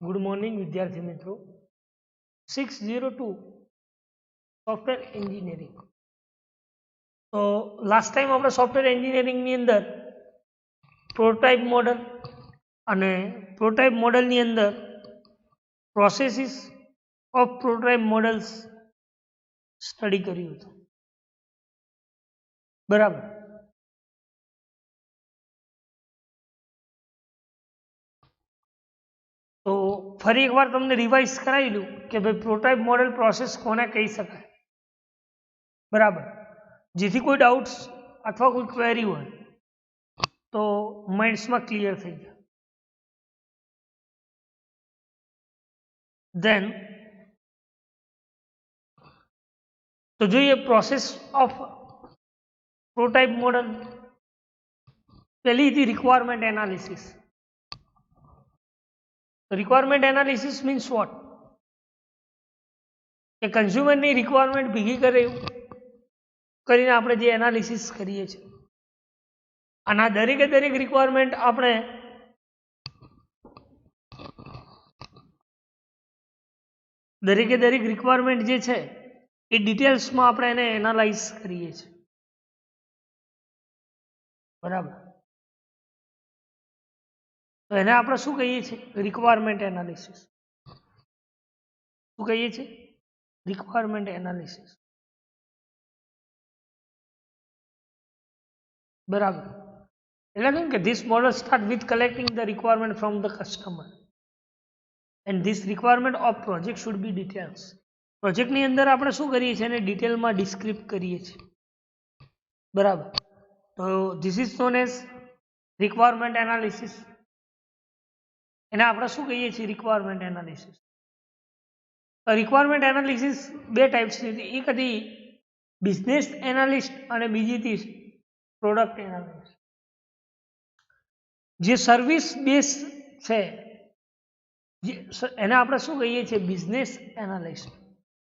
Good morning विद्यार्थी मित्रों 602 software engineering. तो लास्ट टाइम अपने सॉफ्टवेर एंजीनियरिंग नी अंदर प्रोटोटाइप मॉडल अने प्रोटोटाइप मॉडल नी अंदर processes of prototype models study कर्युं हतुं। बराबर। तो फरी एक बार तमने रिवाइज करावी दूं कि भाई प्रोटोटाइप मॉडल प्रोसेस कोने कही शकाय। बराबर। जेथी कोई डाउट्स अथवा कोई क्वेरी होय तो माइंड्स में क्लियर थई जाय। देन तो जो ये प्रोसेस ऑफ प्रोटोटाइप मॉडल पहली थी requirement analysis. Requirement analysis means what કે કન્ઝ્યુમરની રિક્વાયરમેન્ટ ભેગી કરીને આપણે જે એનાલિસિસ કરીએ છીએ અને આ દરેકે દરેક રિક્વાયરમેન્ટ આપણે દરેકે દરેક રિક્વાયરમેન્ટ જે છે એ ડિટેલ્સમાં આપણે એને એનાલાઇઝ કરીએ છીએ। બરાબર। તો એને આપણે શું કહીએ છીએ? Requirement analysis. શું કહીએ છીએ? requirement analysis। बराबर। એટલે કે this model start with collecting the requirement from the customer and this requirement of project should be details। Project ની અંદર આપણે શું કરીએ છીએ એને ડિટેલ માં ડિસ્ક્રિપ્ટ કરીએ છીએ। બરાબર। તો this is known as requirement analysis। એને આપણે શું કહીએ છીએ? requirement analysis। रिक्वायरमेंट एनालिसिस बे टाइप्स थी। एक थी बिजनेस एनालिस्ट और बीजी थी प्रोडक्ट एनालिस्ट। जे सर्विस बेस है एने आपणे शुं कहीए छीए? Business analyst.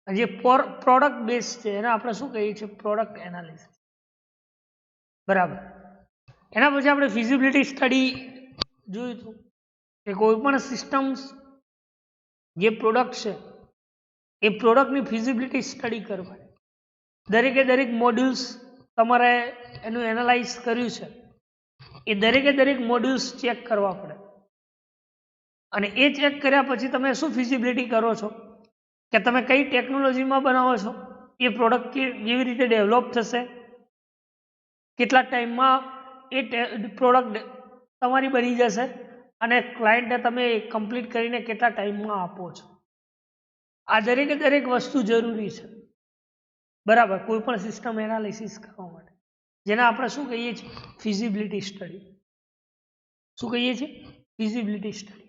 जे प्रोडक्ट बेस है एने आपणे शुं कहीए छीए? Product analysis. बराबर। एना पछी आपणे फिजिबिलिटी स्टडी जोयुं हतुं के कोईपण सिस्टम्स जे प्रोडक्ट है ए प्रोडक्ट की फिजिबिलिटी स्टडी करवा। दरेके दरेक मॉड्यूल्स तमारे एनु एनालाइज कर्युं छे ए दरेके दरेक मॉड्यूल्स चेक करवा पड़े अने ए चेक कर्या पछी तमे शुं फिजिबिलिटी करो छो के तमे कई टेक्नोलॉजी में बनावो छो, ए प्रोडक्ट केवी रीते डेवलप थशे, केटला टाइम में ए प्रोडक्ट तमारी बनी जशे अने क्लाइंट ने तमे कम्प्लीट करीने केटला टाइम में आपो छो। आ दरेके दरेक वस्तु जरूरी है। बराबर। कोईपण सिस्टम एनालिसिस करवा माटे जेने आपणे शुं कहीए छीए? Feasibility study. शुं कहीए छीए? Feasibility study.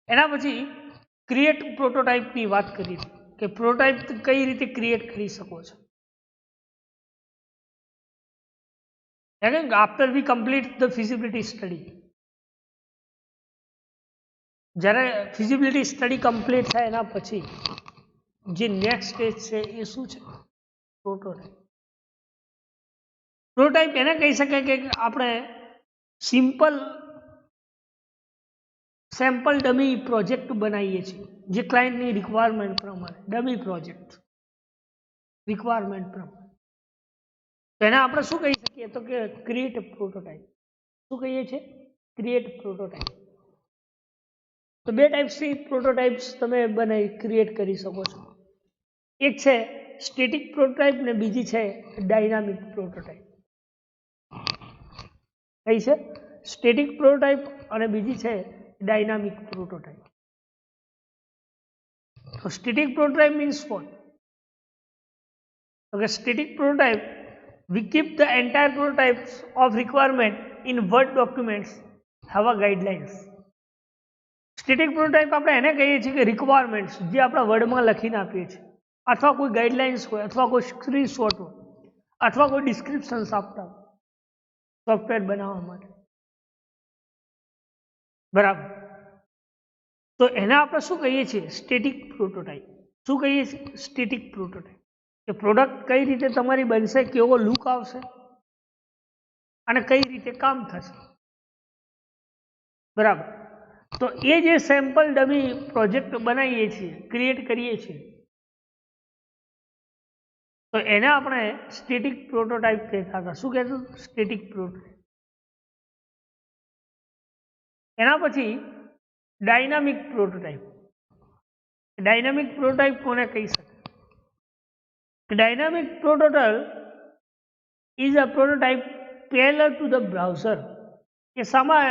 एना पछी क्रिएट प्रोटोटाइप की बात करी कि प्रोटोटाइप कई रीते क्रिएट करी सको छो। After we complete the feasibility study, જ્યારે ફિઝિબિલિટી સ્ટડી કમ્પ્લીટ થાય એના પછી જે નેક્સ્ટ સ્ટેજ છે એ શું છે? પ્રોટોટાઇપ। પ્રોટોટાઇપ એને કહી શકાય કે આપણે સિમ્પલ સેમ્પલ ડમી પ્રોજેક્ટ બનાવીએ છીએ જે ક્લાયન્ટની રિક્વાયરમેન્ટ પ્રમાણે ડમી પ્રોજેક્ટ રિક્વાયરમેન્ટ પ્રમાણે। તો એને આપણે શું કહી શકીએ? તો કે ક્રિએટ પ્રોટોટાઇપ। શું કહીએ છીએ? Create prototype. तो बे टाइप्स की प्रोटोटाइप्स तमे बनाई क्रिएट करी सको छो। एक है स्टेटिक प्रोटोटाइप ने बीजी है डायनामिक प्रोटोटाइप। कई है? स्टेटिक प्रोटोटाइप और बीजी है डायनामिक प्रोटोटाइप। तो static prototype means what? Okay, static prototype we keep the entire prototypes of requirement in word documents have a guidelines. Static prototype આપણે એને કહીએ છીએ કે રિક્વાયરમેન્ટ્સ જે આપણા વર્ડમાં લખીને આપીએ છીએ અથવા કોઈ ગાઈડલાઇન્સ હોય અથવા કોઈ સ્ક્રીનશોટ હોય અથવા કોઈ ડિસ્ક્રિપ્શન્સ આપતા હોય સોફ્ટવેર બનાવવા માટે। બરાબર। તો એને આપણે શું કહીએ છીએ? Static prototype. શું કહીએ છીએ? Static prototype. કે પ્રોડક્ટ કઈ રીતે તમારી બનશે, કેવો લુક આવશે અને કઈ રીતે કામ થશે। બરાબર। તો એ જે સેમ્પલ ડમી પ્રોજેક્ટ બનાવીએ છીએ, ક્રિએટ કરીએ છીએ, તો એને આપણે સ્ટેટિક પ્રોટોટાઇપ કહેતા હતા. શું કહેતું? Static prototype. એના પછી ડાયનામિક પ્રોટોટાઇપ. ડાયનામિક પ્રોટોટાઇપ કોને કહી શકાય? Dynamic prototype is a prototype parallel to the browser. કે સામા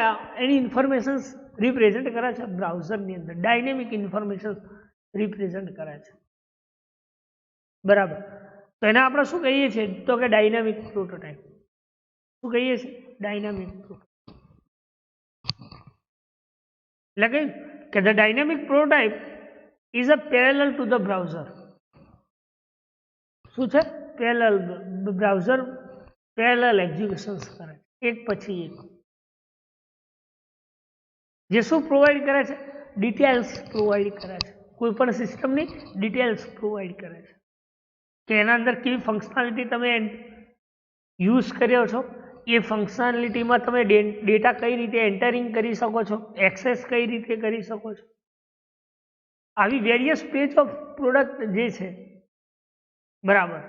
એની ઇન્ફોર્મેશન રિપ્રેઝેન્ટ કરે છે બ્રાઉઝરની અંદર. ડાયનેમિક ઇન્ફોર્મેશન રિપ્રેઝેન્ટ કરે છે. બરાબર. તો એને આપણે શું કહીએ છીએ? તો કે ડાયનામિક પ્રોટોટાઇપ. શું કહીએ છીએ? Dynamic prototype. એટલે કે the dynamic prototype is a parallel to the browser. શું છે? પેરેલલ. બ્રાઉઝર પેરેલલ એક્ઝિક્યુશન્સ કરે છે, એક પછી એક. જે શું પ્રોવાઈડ કરે છે? ડિટેલ્સ પ્રોવાઈડ કરે છે. કોઈ પણ સિસ્ટમની ડિટેલ્સ પ્રોવાઈડ કરે છે કે એના અંદર કેવી ફંક્શનાલિટી તમે યુઝ કર્યો છો, એ ફંક્શનાલિટીમાં તમે ડેટા કઈ રીતે એન્ટરિંગ કરી શકો છો, એક્સેસ કઈ રીતે કરી શકો છો. આવી વેરિયસ પેજ ઓફ પ્રોડક્ટ જે છે, બરાબર.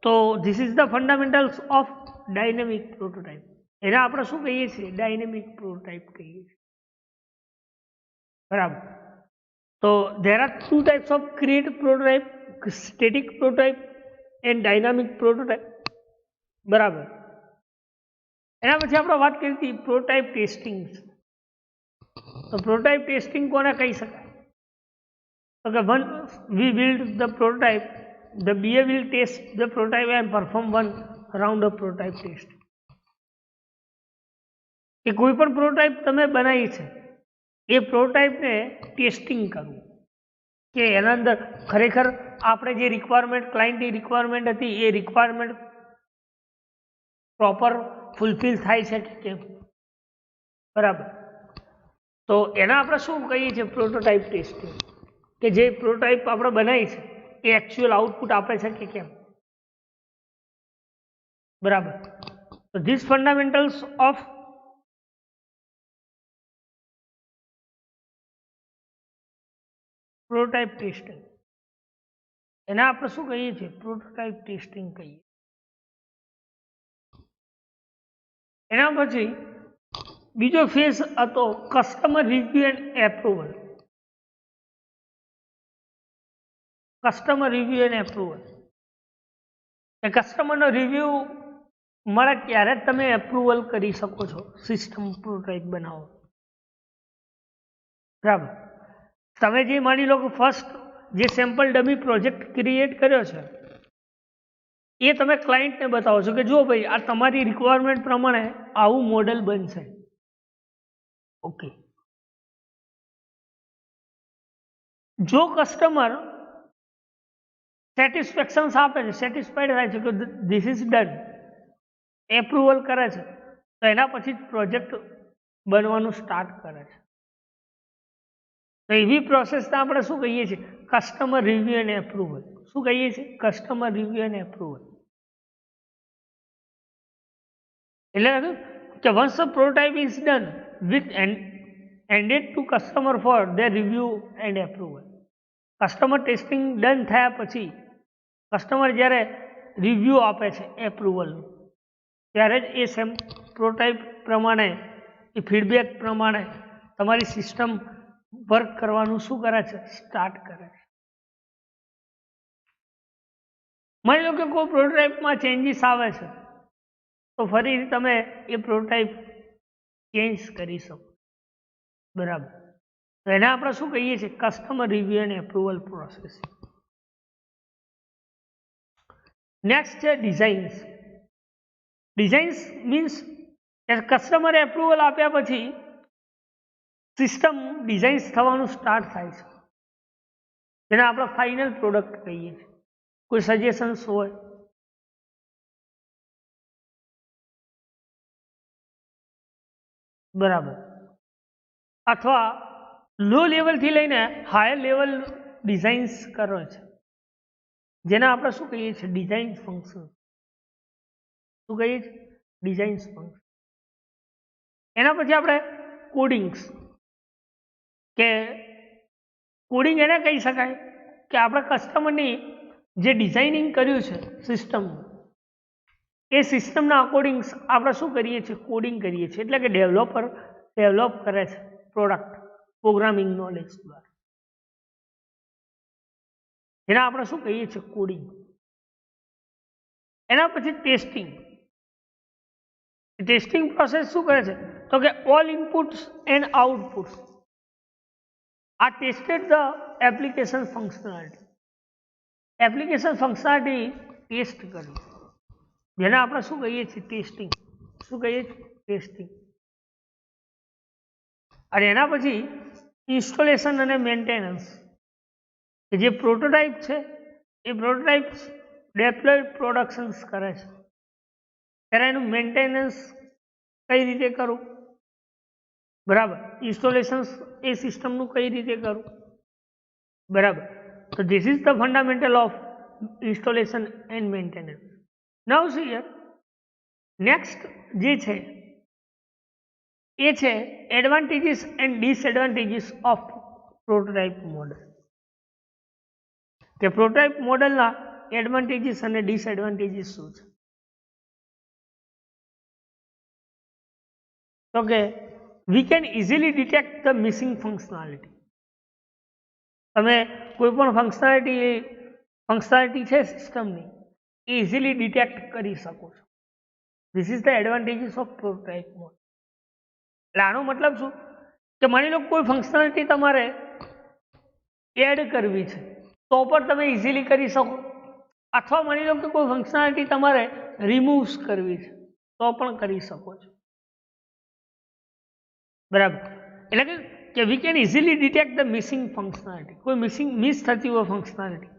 તો this is the fundamentals of dynamic prototype. એને આપણે શું કહીએ છીએ? ડાયનેમિક પ્રોટોટાઇપ કહીએ છીએ. બરાબર. તો there are two types of create prototype, static prototype and dynamic prototype. બરાબર. એના પછી આપણે વાત કરી હતી પ્રોટોટાઇપ ટેસ્ટિંગ. તો પ્રોટોટાઇપ ટેસ્ટિંગ કોને કહી શકાય? તો કે when we build the prototype, the BA will test the prototype and perform one round of prototype test. કે કોઈ પણ પ્રોટોટાઇપ તમે બનાવી છે, એ પ્રોટોટાઇપને ટેસ્ટિંગ કરવું કે એના અંદર ખરેખર આપણે જે રિક્વાયરમેન્ટ, ક્લાયન્ટની રિક્વાયરમેન્ટ હતી, એ રિક્વાયરમેન્ટ પ્રોપર ફૂલફિલ થાય છે કે કેમ. બરાબર. તો એના આપણે શું કહીએ છીએ? Prototype testing. કે જે પ્રોટોટાઇપ આપણે બનાવી છે એ એકચ્યુઅલ આઉટપુટ આપે છે કે કેમ. બરાબર. તો this fundamentals of prototype testing, એને આપણે શું કહીએ છીએ? પ્રોટોટાઇપ ટેસ્ટિંગ કહીએ. એના પછી બીજો ફેઝ હતો customer review and approval. Customer review and approval. એ કસ્ટમરનો રિવ્યુ મળે ત્યારે જ તમે એપ્રુવલ કરી શકો છો સિસ્ટમ પ્રોટોટાઇપ બનાવો. બરાબર. તમે જે માની લો કે ફર્સ્ટ જે સેમ્પલ ડમી પ્રોજેક્ટ ક્રિએટ કર્યો છે, એ તમે ક્લાયન્ટને બતાવો છો કે જો ભાઈ આ તમારી રિક્વાયરમેન્ટ પ્રમાણે આવું મોડેલ બનશે. ઓકે. જો કસ્ટમર સેટિસ્ફેક્શન આપે છે, સેટિસ્ફાઈડ થાય છે કે ધીસ ઇઝ ડન, એપ્રુવલ કરે છે, તો એના પછી જ પ્રોજેક્ટ બનવાનું સ્ટાર્ટ કરે છે. તો એવી પ્રોસેસને આપણે શું કહીએ છીએ? Customer review and approval. શું કહીએ છીએ? Customer review and approval. એટલે કે once the prototype is done with handed to customer for their review and approval. Customer testing done થયા પછી કસ્ટમર જ્યારે રિવ્યુ આપે છે એપ્રુવલનું, ત્યારે જ એ સેમ પ્રોટોટાઇપ પ્રમાણે, એ ફીડબેક પ્રમાણે તમારી સિસ્ટમ વર્ક કરવાનું શું કરે છે? સ્ટાર્ટ કરે છે. માની લો કે કોઈ પ્રોટોટાઇપમાં ચેન્જીસ આવે છે, તો ફરીથી તમે એ પ્રોટોટાઇપ ચેન્જ કરી શકો. બરાબર. તો એને આપણે શું કહીએ છીએ? Customer review and approval process. Next છે ડિઝાઇન્સ. ડિઝાઇન્સ મીન્સ કે કસ્ટમરે એપ્રુવલ આપ્યા પછી સિસ્ટમ ડિઝાઇન્સ થવાનું સ્ટાર્ટ થાય છે, જેને આપણે ફાઇનલ પ્રોડક્ટ કહીએ છીએ. કોઈ સજેશન્સ હોય? બરાબર. અથવા લો લેવલથી લઈને હાયર લેવલ ડિઝાઇન્સ કરો છે, જેને આપણે શું કહીએ છીએ? Design function. શું કહીએ છીએ? Design function. એના પછી આપણે કોડિંગ્સ. કે કોડિંગ એને કહી શકાય કે આપણે કસ્ટમરની જે ડિઝાઇનિંગ કર્યું છે સિસ્ટમ, એ સિસ્ટમના અકોર્ડિંગ આપણે શું કરીએ છીએ, કોડિંગ કરીએ છીએ. એટલે કે ડેવલપર ડેવલપ કરે છે પ્રોડક્ટ પ્રોગ્રામિંગ નોલેજ દ્વારા. એના આપણે શું કહીએ છીએ, કોડિંગ. એના પછી ટેસ્ટિંગ. ટેસ્ટિંગ પ્રોસેસ શું કરે છે, તો કે all inputs and outputs are tested the application functionality. Application functionality test કરવી, જેને આપણે શું કહીએ છીએ, ટેસ્ટિંગ. શું કહીએ છીએ, ટેસ્ટિંગ. અને એના પછી ઇન્સ્ટોલેશન અને મેન્ટેનન્સ. કે જે પ્રોટોટાઇપ છે એ પ્રોટોટાઇપ ડેપ્લોય પ્રોડક્શન્સ કરે છે, ત્યારે એનું મેન્ટેનન્સ કઈ રીતે કરવું, બરાબર. ઇન્સ્ટોલેશન્સ એ સિસ્ટમનું કઈ રીતે કરવું, બરાબર. તો this is the fundamental of installation and maintenance. Now C here next જે છે એ છે advantages and disadvantages of prototype model. કે પ્રોટોટાઇપ મોડલના એડવાન્ટેજીસ અને ડિસએડવાન્ટેજીસ શું છે. તો કે we can easily detect the missing functionality. તમે કોઈ પણ ફંક્શનાલિટી છે સિસ્ટમની, એ ઇઝીલી ડિટેક્ટ કરી શકો છો. This is the advantages of prototype model. એટલે આનો મતલબ શું, કે માની લો કોઈ ફંક્શનાલિટી તમારે એડ કરવી છે તો પણ તમે ઇઝીલી કરી શકો, અથવા માની લો કે કોઈ ફંક્શનાલિટી તમારે રિમૂવ કરવી છે તો પણ કરી શકો છો, બરાબર. એટલે કે we can easily detect the missing functionality. કોઈ મિસ થતી હોય ફંક્શનાલિટી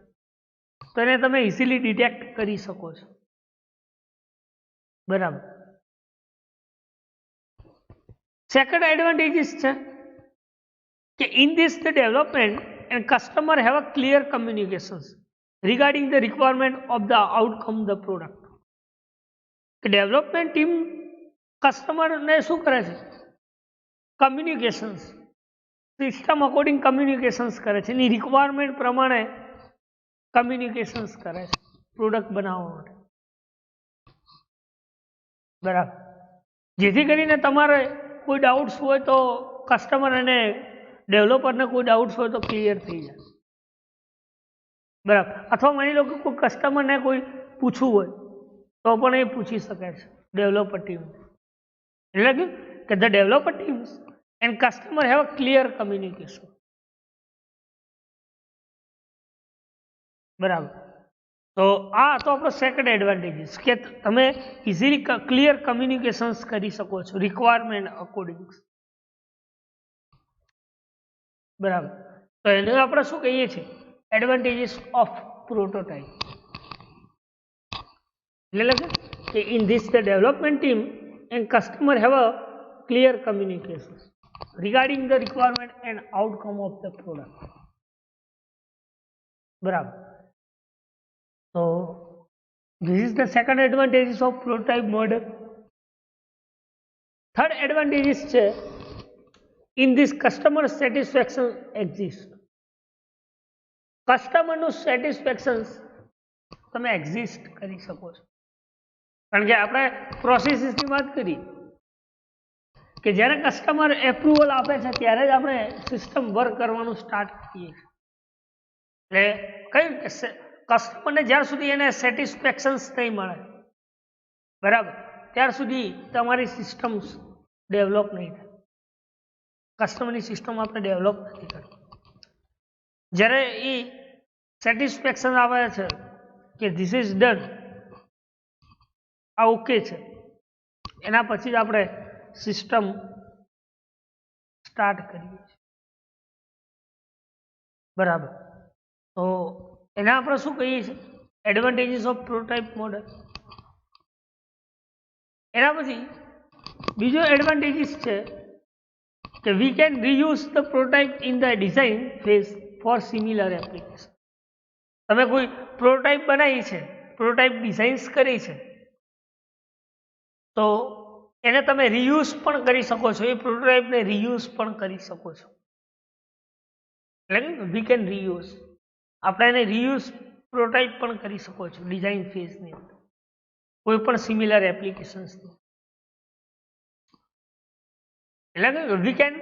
તો એને તમે ઇઝીલી ડિટેક્ટ કરી શકો છો, બરાબર. સેકન્ડ એડવાન્ટેજીસ છે કે in this the development and customer have a clear communications regarding the requirement of the outcome the product. Development team કસ્ટમરને શું કરે છે, કમ્યુનિકેશન્સ સિસ્ટમ અકોર્ડિંગ કમ્યુનિકેશન્સ કરે છે, એની રિક્વાયરમેન્ટ પ્રમાણે કમ્યુનિકેશન્સ કરે છે પ્રોડક્ટ બનાવવા માટે, બરાબર. જેથી કરીને તમારે કોઈ ડાઉટ્સ હોય તો કસ્ટમર અને ડેવલપરને કોઈ ડાઉટ્સ હોય તો ક્લિયર થઈ જાય, બરાબર. અથવા માની લો કે કોઈ કસ્ટમરને કોઈ પૂછવું હોય તો પણ એ પૂછી શકે છે ડેવલપર ટીમ. એટલે કે the developer teams and customer have a clear communication, બરાબર. તો આ તો આપણો સેકન્ડ એડવાન્ટેજીસ કે તમે ઇઝીલી ક્લિયર કમ્યુનિકેશન્સ કરી શકો છો રિક્વાયરમેન્ટ અકોર્ડિંગ, બરાબર. તો એને આપણે શું કહીએ છીએ, એડવાન્ટેજીસ ઓફ પ્રોટોટાઇપ. એટલે કે in this the development team and customer have a clear communication regarding the requirement and outcome of the product, બરાબર. તો this is the second advantages of prototype model. Third advantages છે in this customer satisfaction exist. કસ્ટમરનું satisfaction તમે exist કરી શકો છો. કારણ કે આપણે પ્રોસેસીસની વાત કરી કે જ્યારે કસ્ટમર એપ્રુવલ આપે છે ત્યારે જ આપણે સિસ્ટમ વર્ક કરવાનું સ્ટાર્ટ કરીએ છીએ. એટલે કયું કે કસ્ટમરને જ્યાર સુધી એને સેટિસ્ફેક્શન્સ નહીં મળે, બરાબર, ત્યાર સુધી તમારી સિસ્ટમ્સ ડેવલપ નહીં થાય. કસ્ટમરની સિસ્ટમ આપણે ડેવલપ નથી કરવી. જ્યારે એ સેટિસ્ફેક્શન આવે છે કે ધીસ ઇઝ ડન, આ ઓકે છે, એના પછી જ આપણે સિસ્ટમ સ્ટાર્ટ કરીએ છીએ, બરાબર. તો એના આપણે શું કહીએ છીએ, એડવાન્ટેજીસ ઓફ પ્રોટોટાઇપ મોડલ. એના પછી બીજો એડવાન્ટેજીસ છે કે we can reuse the prototype in the design phase for similar application. તમે કોઈ પ્રોટોટાઇપ બનાવી છે, પ્રોટોટાઇપ ડિઝાઇન્સ કરી છે, તો એને તમે રીયુઝ પણ કરી શકો છો, એ પ્રોટોટાઇપને રીયુઝ પણ કરી શકો છો, એટલે વી કેન રીયુઝ, આપણે એને રીયુઝ પ્રોટાઇપ પણ કરી શકો છો ડિઝાઇન ફેઝની અંદર કોઈ પણ સિમિલર એપ્લિકેશન્સની. એટલે કે we can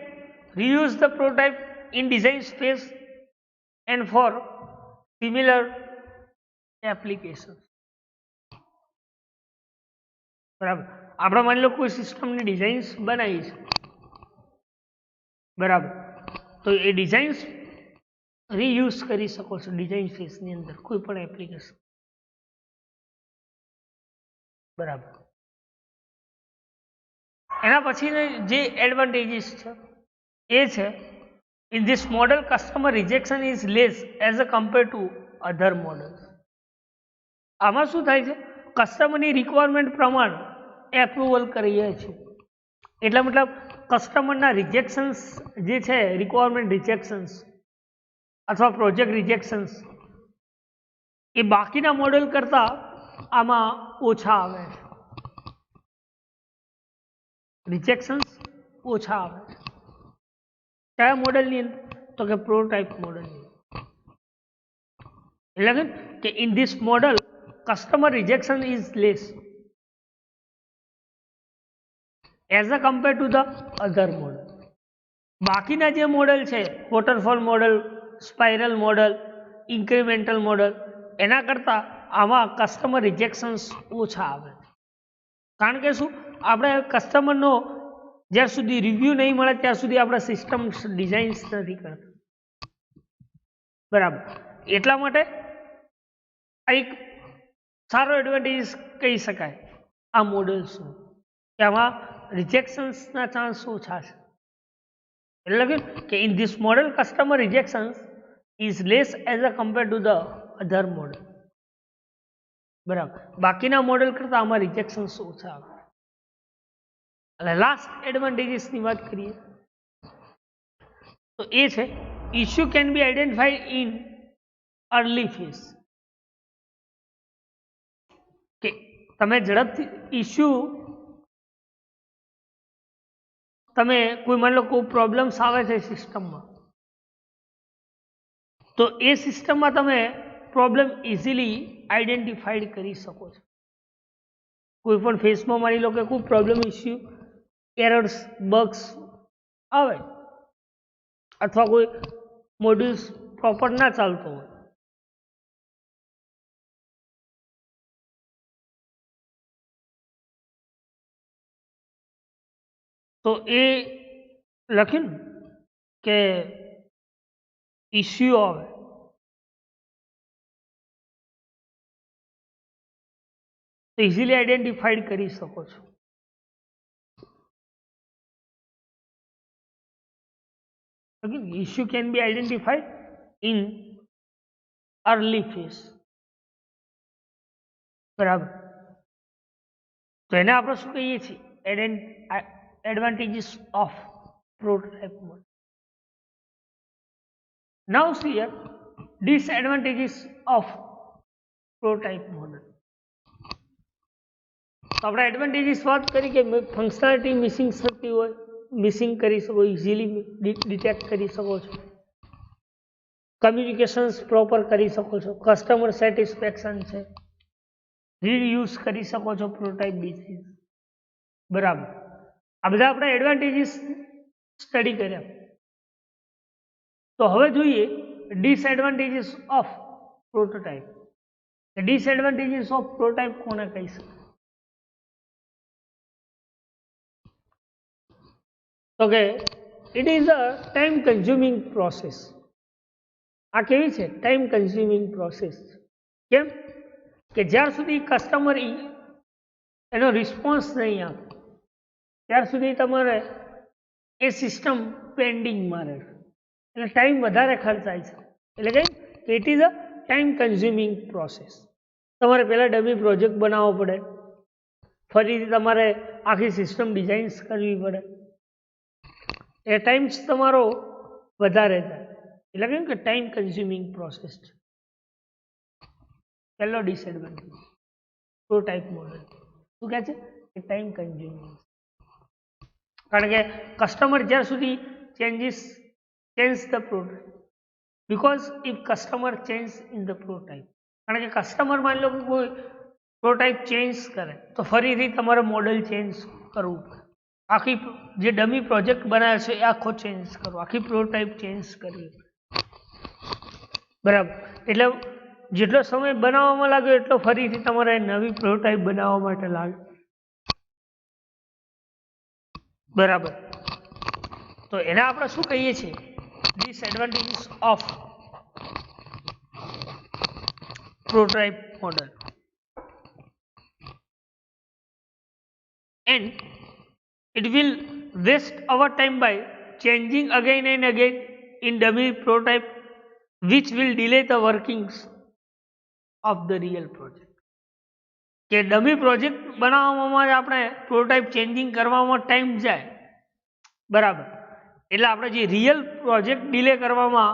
reuse the prototype in design space and for similar applications. બરાબર, આપણે માની લો કોઈ સિસ્ટમની ડિઝાઇન્સ બનાવી છે, બરાબર, તો એ ડિઝાઇન્સ રીયુઝ કરી શકો છો ડિઝાઇન ફેઝની અંદર કોઈ પણ એપ્લિકેશન. બરાબર, એના પછી જે એડવાન્ટેજીસ છે એ છે in this model customer rejection is less as a compare to other model. આમાં શું થાય છે, કસ્ટમરની રિક્વાયરમેન્ટ પ્રમાણે એપ્રુવલ કરીએ છીએ, એટલે મતલબ કસ્ટમરના રિજેક્શન્સ જે છે, રિક્વાયરમેન્ટ રિજેક્શન્સ અથવા પ્રોજેક્ટ રિજેક્શન્સ એ બાકીના મોડેલ કરતાં આમાં ઓછા આવે છે, રિજેક્શન્સ ઓછા આવે છે. કયા મોડેલની અંદર? તો કે પ્રોટાઇપ મોડેલની. એટલે કે in this model customer rejection is less as a compare to the other model. બાકીના જે મોડેલ છે, waterfall model, spiral model, incremental model, એના કરતાં આમાં કસ્ટમર રિજેક્શન્સ ઓછા આવે. કારણ કે શું, આપણે કસ્ટમરનો જ્યાં સુધી રિવ્યુ નહીં મળે ત્યાં સુધી આપણે સિસ્ટમ ડિઝાઇન્સ નથી કરતા. બરાબર, એટલા માટે આ એક સારો એડવાન્ટેજ કહી શકાય આ મોડલ્સનો, કે આમાં રિજેક્શન્સના ચાન્સ ઓછા છે. એટલે કે in this model customer rejections is less as a compare to the other model. બરાબર, બાકીના મોડેલ કરતાં આમાં રિજેક્શન્સ ઓછા આવે. એટલે લાસ્ટ એડવાન્ટેજીસની વાત કરીએ તો એ છે issue can be identified in early phase. કે તમે ઝડપથી ઇશ્યુ, તમે કોઈ માની લો કોઈ પ્રોબ્લેમ્સ આવે છે સિસ્ટમમાં, તો એ સિસ્ટમમાં તમે પ્રોબ્લેમ ઇઝીલી આઈડેન્ટિફાઈડ કરી શકો છો. કોઈ પણ ફેઝમાં માની લો કે કોઈ પ્રોબ્લેમ, ઇશ્યુ, એરર્સ, બગ્સ આવે અથવા કોઈ મોડ્યુલ્સ પ્રોપર ના ચાલતો હોય, તો એ લખ્યું કે ઇશ્યુ આવે તો ઇઝીલી આઈડેન્ટિફાઈડ કરી શકો છો. Issue can be identified in early phase. બરાબર, તો એને આપણે શું કહીએ છીએ? Advantages of prototype model. Now C here disadvantages of prototype model. તો આપણે એડવાન્ટેજીસ વાત કરી કે ફંક્શનાલિટી મિસિંગ થતી હોય, મિસિંગ કરી શકો, ઇઝીલી ડિટેક્ટ કરી શકો છો, કમ્યુનિકેશન્સ પ્રોપર કરી શકો છો, કસ્ટમર સેટિસ્ફેક્શન છે, રીયુઝ કરી શકો છો પ્રોટાઇપ ડિઝાઇન. બરાબર, આ બધા આપણે એડવાન્ટેજીસ સ્ટડી કર્યા. તો હવે જોઈએ disadvantages of prototype. Disadvantages of prototype કોને કહી શકાય? તો કે it is a time consuming process. આ કેવી છે? Time consuming process. કેમ કે જ્યાર સુધી કસ્ટમર એનો રિસ્પોન્સ નહીં આપે ત્યાર સુધી તમારે એ સિસ્ટમ પેન્ડિંગમાં રહે, એટલે ટાઈમ વધારે ખર્ચાય છે. એટલે કે it is a time consuming process. તમારે પહેલાં ડમી પ્રોજેક્ટ બનાવવો પડે, ફરીથી તમારે આખી સિસ્ટમ ડિઝાઇન્સ કરવી પડે, એ ટાઈમ્સ તમારો વધારે થાય. એટલે કેમ કે ટાઈમ કન્ઝ્યુમિંગ પ્રોસેસ છે. પહેલો ડિસએડવાન્ટેજ પ્રોટાઇપ મોડલ શું કહે છે કે ટાઈમ કન્ઝ્યુમિંગ. કારણ કે કસ્ટમર જ્યાં સુધી change the prototype because if customer change in the prototype, કારણ કે કસ્ટમર માની લો કે કોઈ પ્રોટાઇપ ચેન્જ કરે તો ફરીથી તમારે મોડેલ ચેન્જ કરવું પડે, આખી જે ડમી પ્રોજેક્ટ બનાવે છે એ આખો ચેન્જ કરવો, આખી પ્રોટાઇપ ચેન્જ કરવી, બરાબર. એટલે જેટલો સમય બનાવવામાં લાગ્યો એટલો ફરીથી તમારે નવી પ્રોટાઇપ બનાવવા માટે લાગે, બરાબર. તો એને આપણે શું કહીએ છીએ? Disadvantages of prototype model. And it will waste our time by changing again and again in dummy prototype, which will delay the workings of the real project. કે ડમી પ્રોજેક્ટ બનાવવામાં જ આપણે પ્રોટોટાઇપ ચેન્જિંગ કરવામાં time જાય, બરાબર. એટલે આપણે જે રિયલ પ્રોજેક્ટ ડિલે કરવામાં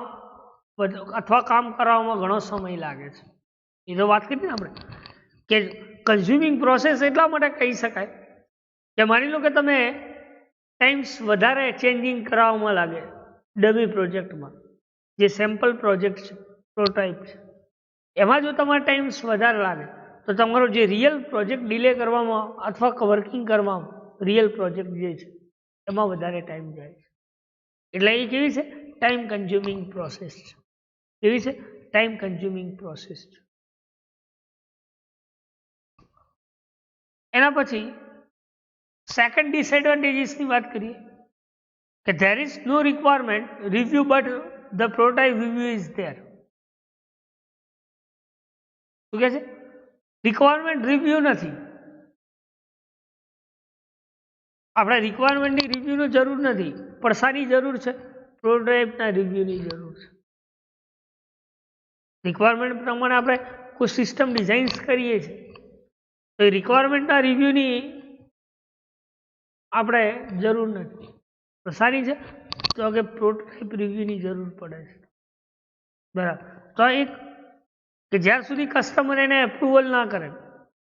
અથવા કામ કરવામાં ઘણો સમય લાગે છે. એ તો વાત કરી ને આપણે કે કન્ઝ્યુમિંગ પ્રોસેસ એટલા માટે કહી શકાય કે માની લો કે તમે ટાઈમ્સ વધારે ચેન્જિંગ કરાવવામાં લાગે ડમી પ્રોજેક્ટમાં, જે સેમ્પલ પ્રોજેક્ટ છે, પ્રોટોટાઇપ છે, એમાં જો તમારે ટાઈમ્સ વધારે લાગે તો તમારો જે રિયલ પ્રોજેક્ટ ડિલે કરવામાં અથવા વર્કિંગ કરવામાં રિયલ પ્રોજેક્ટ જે છે એમાં વધારે ટાઈમ જાય છે. એટલે એ કેવી છે? ટાઈમ કન્ઝ્યુમિંગ પ્રોસેસ છે. કેવી છે? ટાઈમ કન્ઝ્યુમિંગ પ્રોસેસ છે. એના પછી સેકન્ડ ડિસએડવાન્ટેજીસની વાત કરીએ કે there is no requirement review but the prototype review is there. શું કહે છે? રિક્વાયરમેન્ટ રિવ્યુ નથી, આપણે રિક્વાયરમેન્ટની રિવ્યુની જરૂર નથી, પણ શાની જરૂર છે? પ્રોટોટાઇપના રિવ્યુની જરૂર છે. રિક્વાયરમેન્ટ પ્રમાણે આપણે કોઈ સિસ્ટમ ડિઝાઇન્સ કરીએ છીએ તો એ રિક્વાયરમેન્ટના રિવ્યુની આપણે જરૂર નથી, પણ શાની છે? તો કે પ્રોટોટાઇપ રિવ્યુની જરૂર પડે છે, બરાબર. તો એક કે જ્યાર સુધી કસ્ટમર એને એપ્રુવલ ના કરે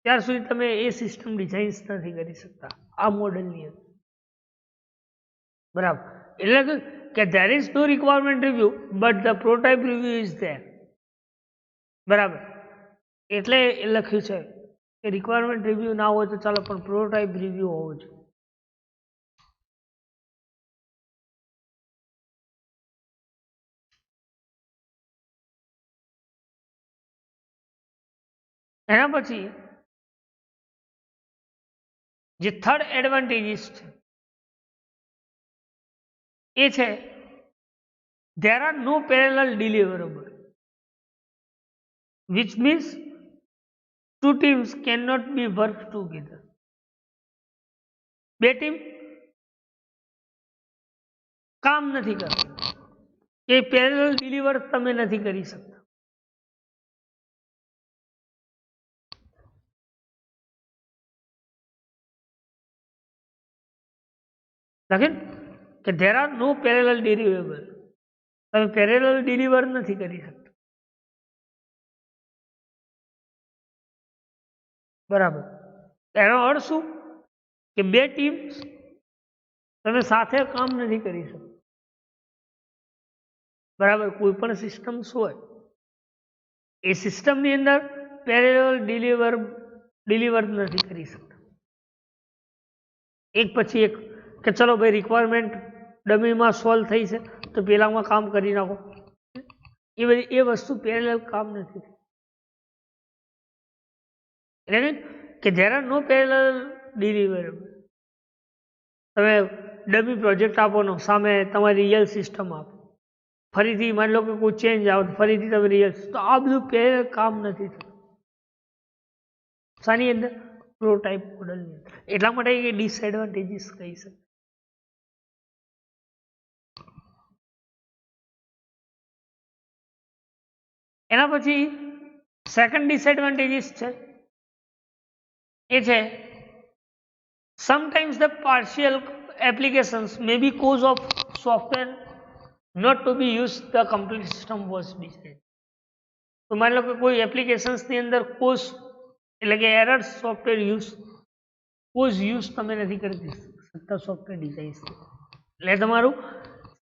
ત્યાર સુધી તમે એ સિસ્ટમ ડિઝાઇન્સ નથી કરી શકતા આ મોડેલની અંદર, બરાબર. એટલે કે there is no requirement review but the prototype review is there, બરાબર. એટલે એ લખ્યું છે કે રિક્વાયરમેન્ટ રિવ્યુ ના હોય તો ચાલો પણ પ્રોટોટાઇપ રિવ્યુ હોવો જોઈએ. એના પછી જે થર્ડ એડવાન્ટેજીસ છે એ છે there are no parallel deliverable, which means two teams cannot be work together. બે ટીમ કામ નથી કરતી, કે પેરેલલ ડિલિવર તમે નથી કરી શકતા. લખે કે there are no parallel deliverable, તમે પેરેલલ ડિલિવર નથી કરી શકતા, બરાબર. એનો અર્થ શું? કે બે ટીમ તમે સાથે કામ નથી કરી શકતા, બરાબર. કોઈ પણ સિસ્ટમ્સ હોય એ સિસ્ટમની અંદર પેરેલલ ડિલિવર નથી કરી શકતા. એક પછી એક કે ચલો ભાઈ રિક્વાયરમેન્ટ ડમીમાં સોલ્વ થઈ છે તો પેલામાં કામ કરી નાખો, એ વસ્તુ પેરેલલ કામ નથી. એટલે કે there are no parallel deliverable. તમે ડમી પ્રોજેક્ટ આપો ને સામે તમારી રિયલ સિસ્ટમ આપો, ફરીથી માની લો કે કોઈ ચેન્જ આવે ફરીથી તમે રિયલ, તો આ બધું પેરેલલ કામ નથી થતું. શાની અંદર? પ્રોટોટાઇપ મોડલની અંદર. એટલા માટે એ ડિસએડવાન્ટેજીસ કહી શકે. એના પછી સેકન્ડ ડિસએડવાન્ટેજીસ છે એ છે sometimes the partial applications may be cause of software not to be used the complete system was designed. તો માની લો કે કોઈ એપ્લિકેશન્સની અંદર કોઝ એટલે કે એરર સોફ્ટવેર યુઝ તમે નથી કરી શકતા સોફ્ટવેર ડિઝાઇન્સ, એટલે તમારું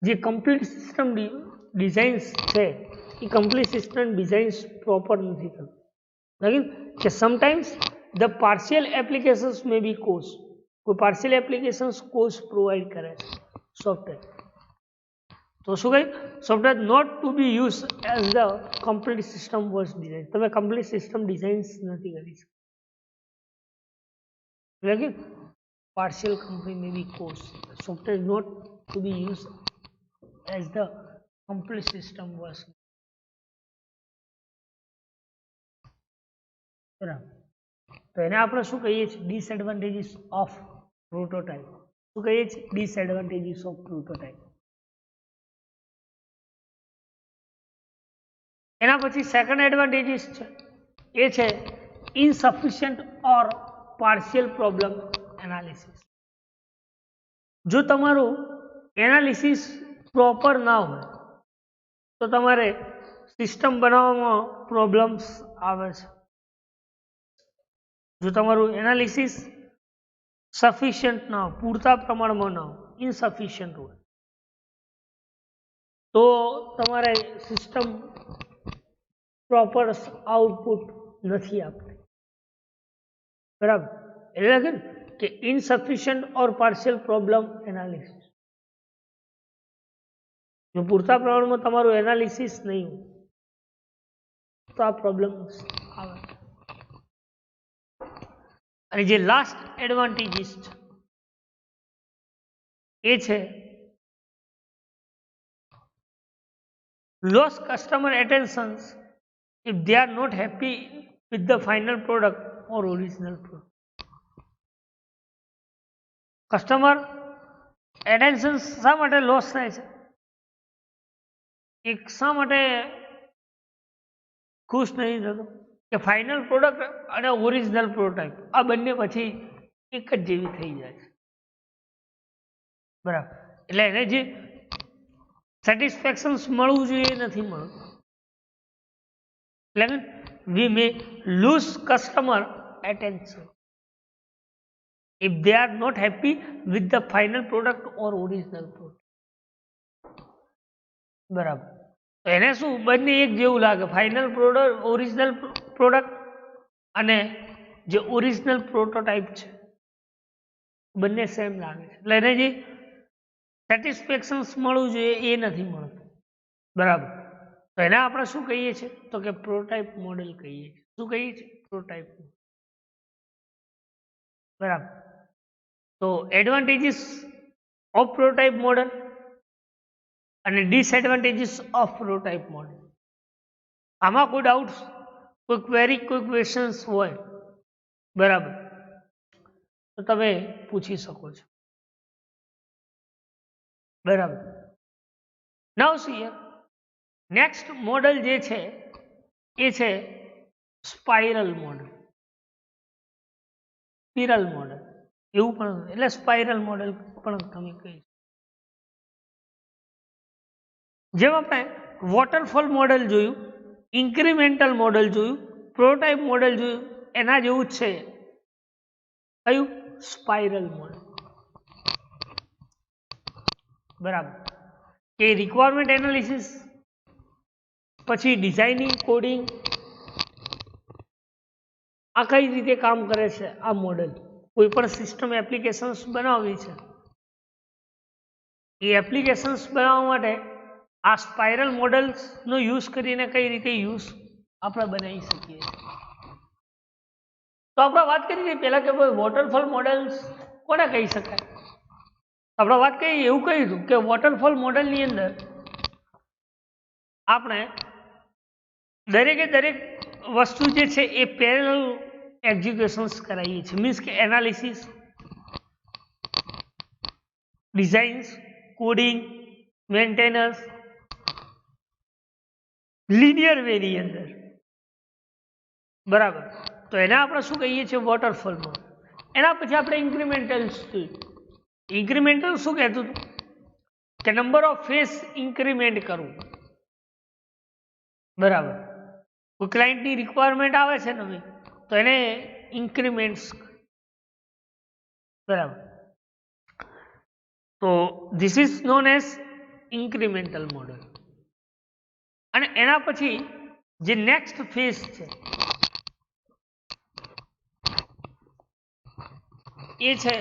જે કમ્પ્લીટ સિસ્ટમ ડિઝાઇન્સ છે એ કમ્પ્લીટ સિસ્ટમ ડિઝાઇન્સ પ્રોપર નથી થતું. લાગે કે sometimes the partial applications may be course, કોઈ પાર્શિયલ એપ્લિકેશન્સ કોર્સ પ્રોવાઈડ કરે છે સોફ્ટવેર. તો શું કહ્યું? Software not to be use as the complete system was design. તમે કમ્પ્લીટ સિસ્ટમ ડિઝાઇન્સ નથી કરી શકતા. લાગે partial company may be course. Software is not to be used as the complete system was. બરાબર. તો એને આપણે શું કહીએ છીએ? Disadvantages of prototype. શું કહીએ છીએ? Disadvantages of prototype. એના પછી સેકન્ડ એડવાન્ટેજીસ છે એ છે ઇનસફિશિયન્ટ ઓર પાર્શિયલ પ્રોબ્લેમ એનાલિસિસ. જો તમારું એનાલિસિસ પ્રોપર ના હોય તો તમારે સિસ્ટમ બનાવવામાં પ્રોબ્લેમ્સ આવે છે. જો તમારું એનાલિસિસ સફિશિયન્ટ ના હોય, પૂરતા પ્રમાણમાં ના હોય, ઇનસફિશિયન્ટ હોય, તો તમારે સિસ્ટમ પ્રોપર આઉટપુટ નથી આપતી. બરાબર. એટલે કે ઇનસફિશિયન્ટ ઓર પાર્શિયલ પ્રોબ્લેમ એનાલિસિસ. જો પૂરતા પ્રમાણમાં તમારું એનાલિસિસ નહીં હોય તો આ પ્રોબ્લેમ્સ આવે. અને જે લાસ્ટ એડવાન્ટેજીસ છે એ છે loss customer attentions if they are not happy with the final product or original product. Customer attention શા માટે લોસ થાય છે? એક શા માટે ખુશ નહીં થતો? કે ફાઇનલ પ્રોડક્ટ અને ઓરિજિનલ પ્રોટોટાઇપ આ બંને પછી એક જ જેવી થઈ જાય છે. બરાબર. એટલે એને જે સેટિસ્ફેક્શન મળવું જોઈએ એ નથી મળતું. એટલે we may lose customer attention if they are not happy with the final product or original product. બરાબર. તો એને શું બંને એક જેવું લાગે, ફાઇનલ પ્રોડક્ટ, ઓરિજિનલ પ્રોડક્ટ અને જે ઓરિજિનલ પ્રોટોટાઇપ છે બંને સેમ લાગે છે. એટલે એને જે સેટિસ્ફેક્શન મળવું જોઈએ એ નથી મળતું. બરાબર. તો એને આપણે શું કહીએ છીએ? તો કે પ્રોટાઇપ મોડેલ કહીએ છીએ. શું કહીએ છીએ? પ્રોટાઇપ. બરાબર. તો એડવાન્ટેજીસ ઓફ પ્રોટાઇપ મોડેલ અને ડિસએડવાન્ટેજીસ ઓફ પ્રોટાઇપ મોડેલ. આમાં કોઈ ડાઉટ્સ, કોઈ ક્વેરી, કોઈ ક્વેશ્ચન્સ હોય બરાબર તો તમે પૂછી શકો છો. બરાબર. નાઉ સી નેક્સ્ટ મોડેલ જે છે એ છે સ્પાઇરલ મોડેલ. સ્પિરલ મોડેલ એવું પણ, એટલે સ્પાઇરલ મોડેલ પણ તમે કહી. જેમ આપણે વોટરફોલ મોડેલ જોયું, ઇન્ક્રીમેન્ટલ મોડેલ જોયું, પ્રોટાઇપ મોડેલ જોયું, એના જેવું જ છે કયું? Spiral model. બરાબર. કે રિક્વાયરમેન્ટ એનાલિસિસ પછી ડિઝાઇનિંગ, કોડિંગ આ કઈ રીતે કામ કરે છે આ મોડેલ. કોઈ પણ સિસ્ટમ એપ્લિકેશન્સ બનાવવી છે, એ એપ્લિકેશન્સ બનાવવા માટે આ સ્પાઇરલ મોડેલ્સનો યુઝ કરીને કઈ રીતે યુઝ આપણે બનાવી શકીએ. તો આપણે વાત કરી પહેલા કે ભાઈ વોટરફોલ મોડેલ્સ કોને કહી શકાય. આપણે વાત કરી એવું કહ્યું કે વોટરફોલ મોડેલની અંદર આપણે દરેકે દરેક વસ્તુ જે છે એ પેરેલલ એક્ઝિક્યુશન્સ કરાવીએ છીએ. મીન્સ કે analysis, designs, coding, maintenance linear વેની અંદર. બરાબર. તો એને આપણે શું કહીએ છીએ? Waterfall model. એના પછી આપણે ઇન્ક્રીમેન્ટલ્સ જોયું. ઇન્ક્રીમેન્ટલ શું કહેતું હતું? કે નંબર ઓફ ફેસ ઇન્ક્રીમેન્ટ કરવું. બરાબર. કોઈ ક્લાયન્ટની રિક્વાયરમેન્ટ આવે છે નવી તો એને ઇન્ક્રીમેન્ટ્સ. બરાબર. તો this is known as incremental model. અને એના પછી જે નેક્સ્ટ ફેઝ છે એ છે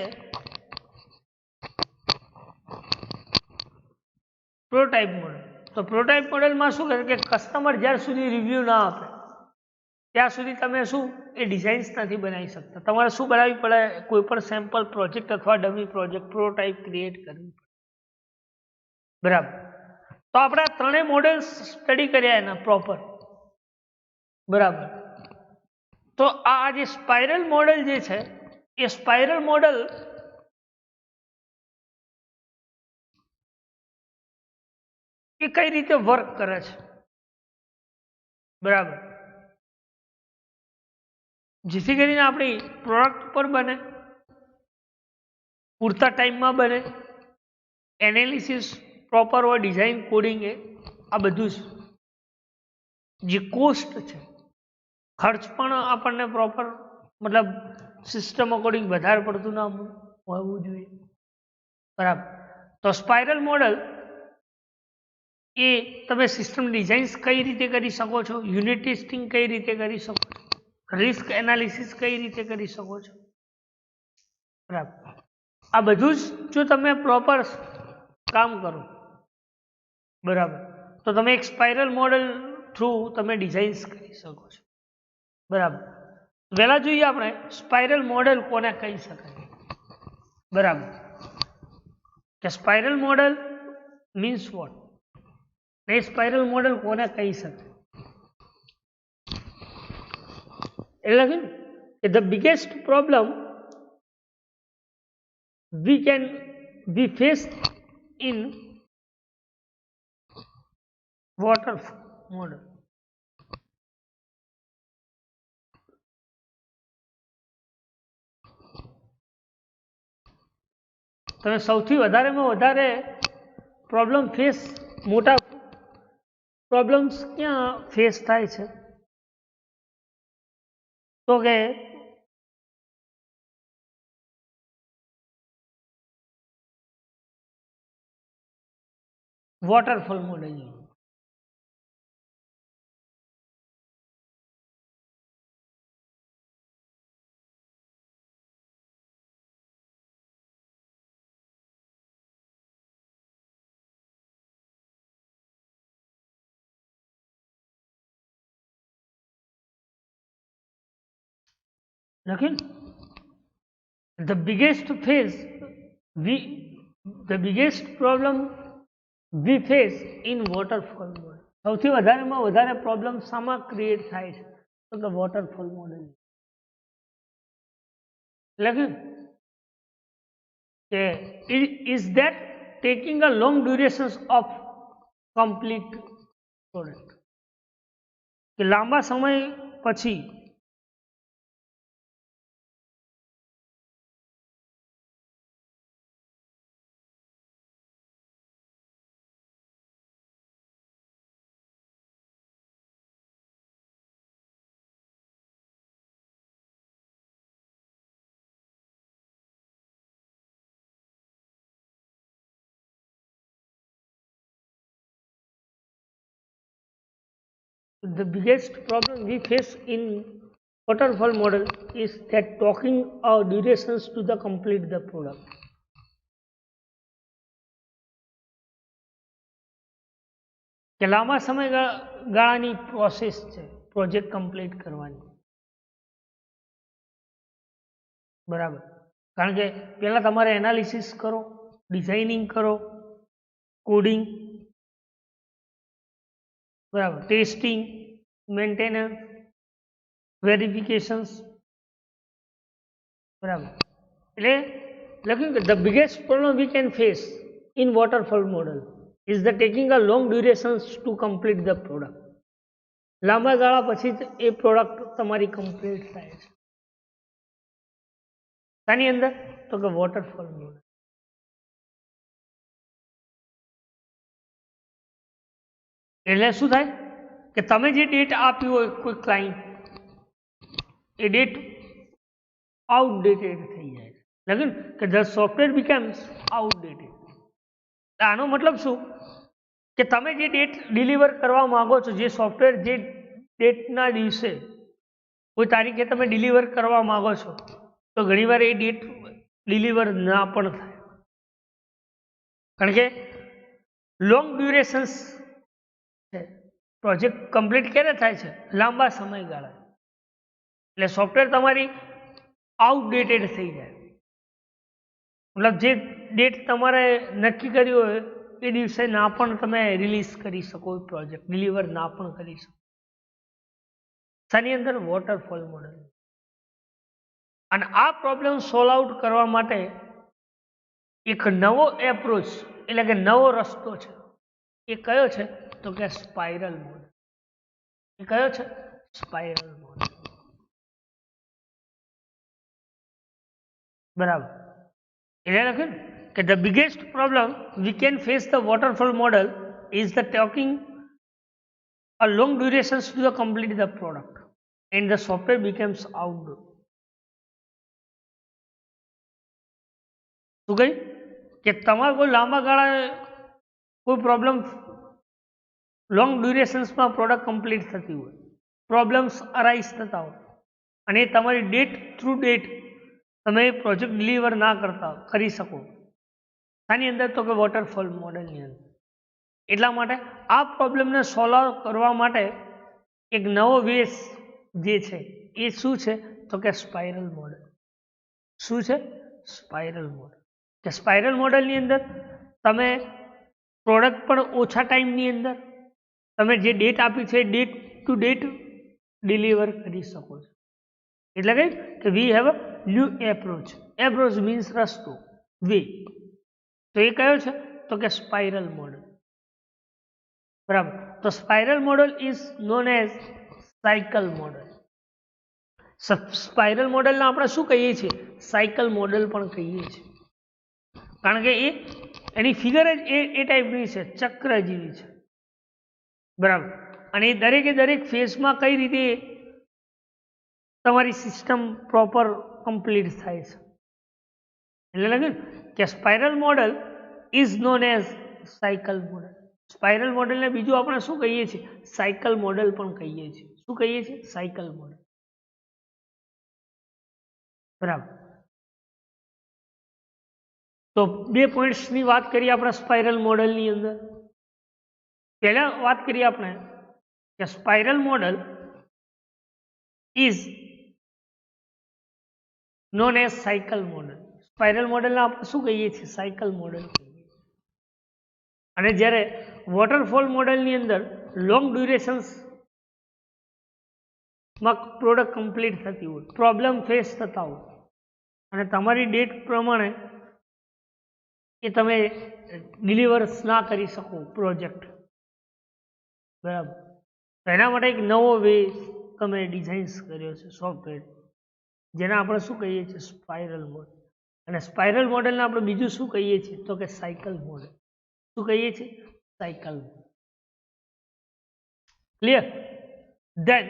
પ્રોટોટાઇપ મોડેલ. તો પ્રોટોટાઇપ મોડેલમાં શું કરે કે કસ્ટમર જ્યાર સુધી રિવ્યુ ના આપે ત્યાં સુધી તમે શું એ ડિઝાઇન્સ નથી બનાવી શકતા. તમારે શું બનાવવી પડે, કોઈ પણ સેમ્પલ પ્રોજેક્ટ અથવા ડમી પ્રોજેક્ટ પ્રોટોટાઇપ ક્રિએટ કરવી પડે. બરાબર. તો આપણે આ ત્રણેય મોડેલ્સ સ્ટડી કર્યા એના પ્રોપર. બરાબર. તો આ જે સ્પાઇરલ મોડેલ જે છે એ સ્પાઇરલ મોડેલ એ કઈ રીતે વર્ક કરે છે. બરાબર. જેથી કરીને આપણી પ્રોડક્ટ પર બને, પૂરતા ટાઈમમાં બને, એનાલિસિસ પ્રોપર હોય, ડિઝાઇન કોડિંગ એ આ બધું જ જે કોસ્ટ છે, ખર્ચ પણ આપણને પ્રોપર મતલબ સિસ્ટમ અકોર્ડિંગ વધારે પડતું ના હોવું જોઈએ. બરાબર. તો સ્પાઇરલ મોડેલ એ તમે સિસ્ટમ ડિઝાઇન્સ કઈ રીતે કરી શકો છો, યુનિટ ટેસ્ટિંગ કઈ રીતે કરી શકો છો, રિસ્ક એનાલિસિસ કઈ રીતે કરી શકો છો. બરાબર. આ બધું જ જો તમે પ્રોપર કામ કરો, બરાબર, તો તમે એક સ્પાઇરલ મોડેલ થ્રુ તમે ડિઝાઇન્સ કરી શકો છો. બરાબર. પહેલા જોઈએ આપણે સ્પાઇરલ મોડેલ કોને કહી શકાય. બરાબર. કે spiral model means what, A spiral model કોને કહી શકાય. એટલે કે the biggest problem we face in waterfall model. તમે સૌથી વધારેમાં વધારે પ્રોબ્લેમ ફેસ, મોટા પ્રોબ્લેમ્સ ક્યાં ફેસ થાય છે તો કે વોટરફોલ મોડેલ. લખીને the biggest problem we face in waterfall model. સૌથી વધારેમાં વધારે પ્રોબ્લેમ શામાં ક્રિએટ થાય છે તો કે વોટરફોલ મોડેલ. લખ્યું કે is that taking a long durations of complete product. કે લાંબા સમય પછી the biggest problem we face in waterfall model is that talking our durations to the complete the product. કે લાંબા સમયગાળાની પ્રોસેસ છે પ્રોજેક્ટ કમ્પ્લીટ કરવાની. બરાબર. કારણ કે પહેલા તમારે એનાલિસિસ કરો, ડિઝાઇનિંગ કરો, કોડિંગ, બરાબર, ટેસ્ટિંગ, મેન્ટેનન્સ, વેરિફિકેશન્સ. બરાબર. એટલે લખ્યું કે the biggest problem we can face in waterfall model is the taking a long durations to complete the product. લાંબા ગાળા પછી એ પ્રોડક્ટ તમારી કમ્પ્લીટ થાય છે. શાની અંદર તો કે વોટરફોલ મોડેલ. એટલે શું થાય કે તમે જે ડેટ આપી હોય કોઈ ક્લાયન્ટ, એ ડેટ આઉટડેટેડ થઈ જાય છે. લગન કે ધ સોફ્ટવેર બીકમ્સ આઉટડેટેડ. આનો મતલબ શું કે તમે જે ડેટ ડિલિવર કરવા માંગો છો, જે સોફ્ટવેર જે ડેટના દિવસે કોઈ તારીખે તમે ડિલિવર કરવા માંગો છો, તો ઘણીવાર એ ડેટ ડિલિવર ના પણ થાય, કારણ કે લોંગ ડ્યુરેશન્સ છે. પ્રોજેક્ટ કમ્પ્લીટ ક્યારે થાય છે? લાંબા સમયગાળા, એટલે સોફ્ટવેર તમારી આઉટડેટેડ થઈ જાય, મતલબ જે ડેટ તમારે નક્કી કર્યું હોય એ દિવસે ના પણ તમે રિલીઝ કરી શકો, પ્રોજેક્ટ ડિલિવર ના પણ કરી શકો. આની અંદર વોટરફોલ મોડેલ, અને આ પ્રોબ્લેમ સોલ્વ આઉટ કરવા માટે એક નવો એપ્રોચ એટલે કે નવો રસ્તો છે. એ કયો છે? તો કે સ્પાઇરલ મોડેલ. એ કયો છે? Spiral model. બરાબર. એટલે લખ્યું ને કે the biggest problem we can face the waterfall model is the taking a long durations to complete the product and the software becomes outdoor. શું કહ્યું? કે તમારે કોઈ લાંબા ગાળા કોઈ પ્રોબ્લેમ લોંગ ડ્યુરેશન્સમાં પ્રોડક્ટ કમ્પ્લીટ થતી હોય, પ્રોબ્લેમ્સ અરાઇઝ થતા હોય, અને તમારી ડેટ થ્રુ ડેટ તમે પ્રોજેક્ટ ડિલિવર ના કરતા કરી શકો. આની અંદર તો કે વોટરફોલ મોડેલની અંદર. એટલા માટે આ પ્રોબ્લેમને સોલ્વ કરવા માટે એક નવો વેસ જે છે એ શું છે? તો કે સ્પાઇરલ મોડેલ. શું છે? Spiral model. કે સ્પાઇરલ મોડેલની અંદર તમે પ્રોડક્ટ પણ ઓછા ટાઈમની અંદર તમે જે ડેટ આપી છે ડેટ ટુ ડેટ ડિલિવર કરી શકો છો. એટલે કે we have a new approach. Approach means રસ્તો, વે. તો એ કયો છે? તો કે સ્પાઇરલ મોડેલ. બરાબર. તો spiral model is known as cycle model. Spiral મોડેલને આપણે શું કહીએ છીએ? સાયકલ મોડેલ પણ કહીએ છીએ, કારણ કે એની ફિગર જ એ ટાઈપની છે, ચક્ર જેવી છે. બરાબર. અને એ દરેક ફેઝમાં કઈ રીતે તમારી સિસ્ટમ પ્રોપર કમ્પ્લીટ થાય છે. એટલે લાગે કે spiral model is known as cycle model. Spiral મોડેલને બીજું આપણે શું કહીએ છીએ? સાયકલ મોડેલ પણ કહીએ છીએ. શું કહીએ છીએ? Cycle model. બરાબર. તો બે પોઈન્ટ્સની વાત કરીએ આપણે સ્પાઇરલ મોડેલની અંદર. પહેલા વાત કરીએ આપણે કે spiral model is known as cycle model. Spiral મોડેલને આપણે શું કહીએ છીએ? સાયકલ મોડેલ કહીએ છીએ. અને જ્યારે વોટરફોલ મોડેલની અંદર લોંગ ડ્યુરેશન્સ માં પ્રોડક્ટ કમ્પ્લીટ થતી હોય, પ્રોબ્લેમ ફેસ થતા હોય, અને તમારી ડેટ પ્રમાણે એ તમે ડિલિવર્સ ના કરી શકો પ્રોજેક્ટ. બરાબર. એના માટે એક નવો વે તમે ડિઝાઇન્સ કર્યો છે સોફ્ટવેર, જેને આપણે શું કહીએ છીએ? Spiral model. અને સ્પાઇરલ મોડેલને આપણે બીજું શું કહીએ છીએ? તો કે સાયકલ મોડેલ. શું કહીએ છીએ? સાયકલ. ક્લિયર? ધેન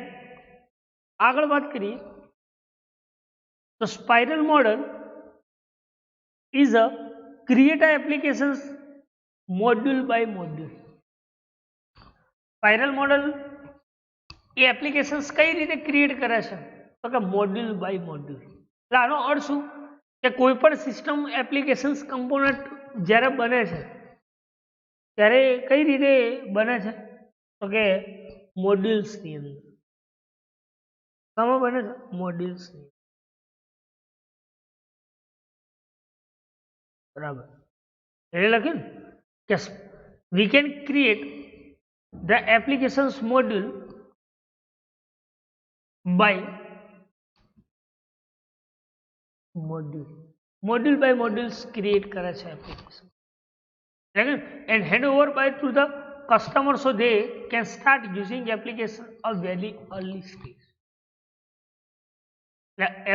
આગળ વાત કરીએ તો spiral model is a create applications module by module. Spiral model એ એપ્લિકેશન્સ કઈ રીતે ક્રિએટ કરે છે? તો કે મોડ્યુલ બાય મોડ્યુલ. એટલે આનો અર્થ શું? કે કોઈ પણ સિસ્ટમ એપ્લિકેશન્સ કમ્પોનન્ટ જ્યારે બને છે ત્યારે કઈ રીતે બને છે? તો કે મોડ્યુલ્સની અંદર. શામાં બને છે? મોડ્યુલ્સની. બરાબર. એટલે લખ્યું ને કે we can create the applications module by module. Module by modules create કરે છે application, and hand over by to the customer so they can start using application at very early stage.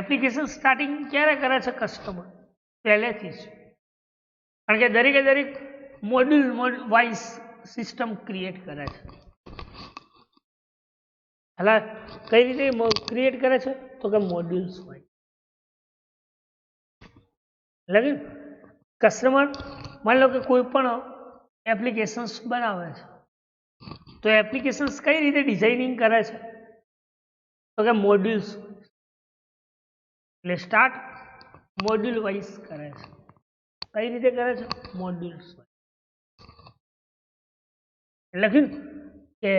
Application starting ક્યારે કરે છે customer? પહેલેથી જ, કારણ કે દરેક મોડ્યુલ વાઇઝ સિસ્ટમ ક્રિએટ કરે છે. એટલે કઈ રીતે ક્રિએટ કરે છે? તો કે મોડ્યુલ્સ વાઇઝ. એટલે કસ્ટમર માની લો કે કોઈ પણ એપ્લિકેશન્સ બનાવે છે. તો એપ્લિકેશન્સ કઈ રીતે ડિઝાઇનિંગ કરે છે? તો કે મોડ્યુલ્સ, એટલે સ્ટાર્ટ મોડ્યુલ વાઇઝ કરે છે. કઈ રીતે કરે છે? મોડ્યુલ્સ. લખ્યું કે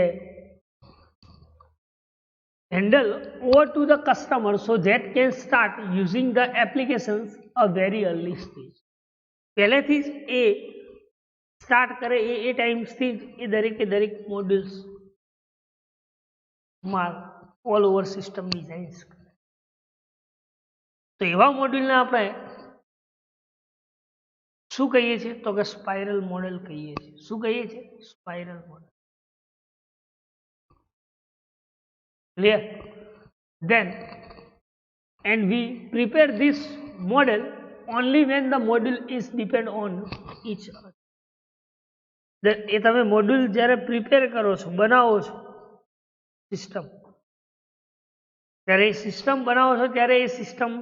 handle over to the customer so that can start using the applications a very early stage. પહેલેથી જ એ સ્ટાર્ટ કરે એ ટાઈમ્સથી જ એ દરેક મોડ્યુલ્સ માં ઓલ ઓવર સિસ્ટમ ડિઝાઇન્સ કરે. તો એવા મોડ્યુલને આપણે શું કહીએ છીએ? તો કે સ્પાઇરલ મોડેલ કહીએ છીએ. શું કહીએ છીએ? Spiral model. Clear? Then, and we prepare this model only when the module is depend on each other. એ તમે મોડ્યુલ જ્યારે પ્રિપેર કરો છો, બનાવો છો સિસ્ટમ, ત્યારે એ સિસ્ટમ બનાવો છો ત્યારે એ સિસ્ટમ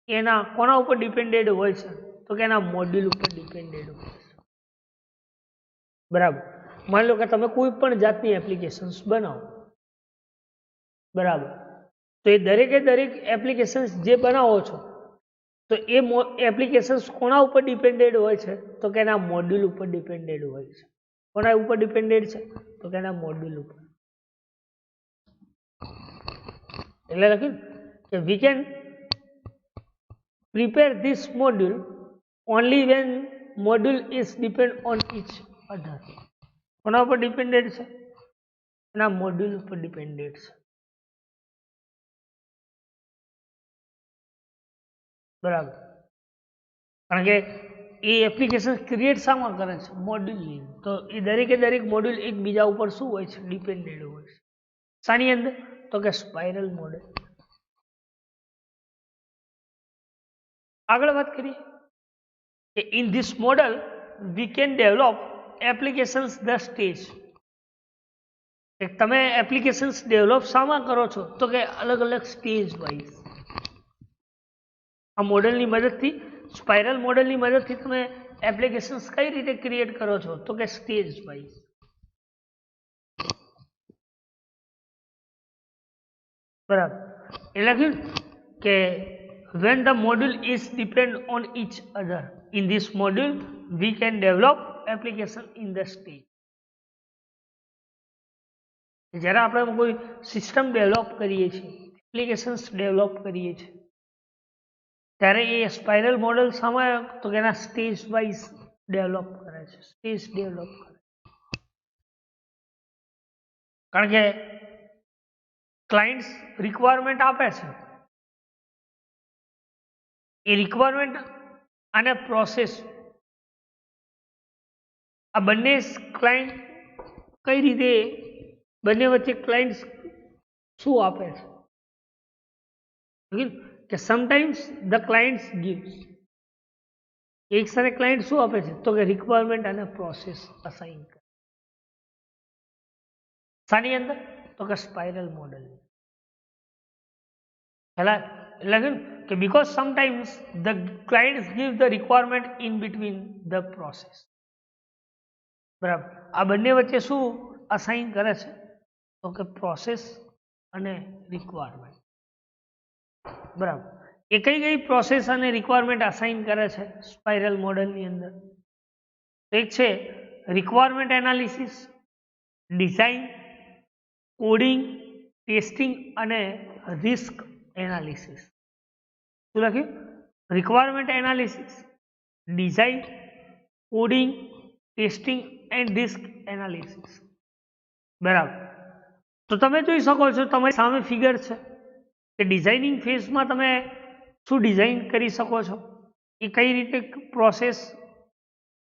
એના કોના ઉપર ડિપેન્ડેડ હોય છે? તો કે એના મોડ્યુલ ઉપર ડિપેન્ડેડ હોય છે. બરાબર. માની લો કે તમે કોઈ પણ જાતની એપ્લિકેશન્સ બનાવો, બરાબર, તો એ દરેક એપ્લિકેશન્સ જે બનાવો છો તો એ એપ્લિકેશન્સ કોના ઉપર ડિપેન્ડેડ હોય છે? તો કે એના મોડ્યુલ ઉપર ડિપેન્ડેડ હોય છે. કોના ઉપર ડિપેન્ડેડ છે? તો કે એના મોડ્યુલ ઉપર. એટલે લખ્યું કે we can prepare this module only when module is depend on each other. કોના ઉપર ડિપેન્ડેડ છે? એના મોડ્યુલ ઉપર ડિપેન્ડેડ છે. બરાબર. કારણ કે એ એપ્લિકેશન ક્રિએટ શામાં કરે છે? મોડ્યુલની. તો એ દરેક મોડ્યુલ એકબીજા ઉપર શું હોય છે? ડિપેન્ડેડ હોય છે. શાની અંદર? તો કે સ્પાઇરલ મોડેલ. આગળ વાત કરીએ કે in this model we can develop applications the stage. તમે એપ્લિકેશન્સ ડેવલપ શામાં કરો છો? તો કે અલગ સ્ટેજ વાઇઝ. આ મોડેલની મદદથી, સ્પાઇરલ મોડેલની મદદથી તમે એપ્લિકેશન્સ કઈ રીતે ક્રિએટ કરો છો? તો કે સ્ટેજ વાઇઝ. બરાબર. એટલે લખ્યું કે when the module is depend on each other, in this module we can develop application in the stage. જ્યારે આપણે કોઈ સિસ્ટમ ડેવલપ કરીએ છીએ, એપ્લિકેશન્સ ડેવલપ કરીએ છીએ, ત્યારે એ સ્પાઇરલ મોડેલ શામાં? તો કે એના સ્ટેજ વાઇઝ ડેવલપ કરે છે. સ્ટેજ ડેવલપ કરે. કારણ કે ક્લાયન્ટ્સ રિક્વાયરમેન્ટ આપે છે, એ રિક્વાયરમેન્ટ અને પ્રોસેસ, આ બંને ક્લાયન્ટ કઈ રીતે, બંને વચ્ચે ક્લાયન્ટ શું આપે છે? કે સમટાઈમ્સ ધ ક્લાયન્ટ્સ ગિવ્સ, એક સાથે ક્લાયન્ટ શું આપે છે? તો કે રિક્વાયરમેન્ટ અને પ્રોસેસ અસાઇન કરે. શાની અંદર? તો કે સ્પાઇરલ મોડેલ. એટલે કે because sometimes the clients give the requirement in between the process. બરાબર. આ બંને વચ્ચે શું અસાઇન કરે છે? તો કે પ્રોસેસ અને રિક્વાયરમેન્ટ. બરાબર. એ કઈ પ્રોસેસ અને રિક્વાયરમેન્ટ અસાઇન કરે છે સ્પાઇરલ મોડેલની અંદર? એક છે requirement analysis, design, coding, testing અને રિસ્ક એનાલિસિસ. શું લખ્યું? Requirement analysis, design, coding, testing and risk analysis. બરાબર. તો તમે જોઈ શકો છો, તમારી સામે ફિગર છે કે ડિઝાઇનિંગ ફેઝમાં તમે શું ડિઝાઇન કરી શકો છો, એ કઈ રીતે પ્રોસેસ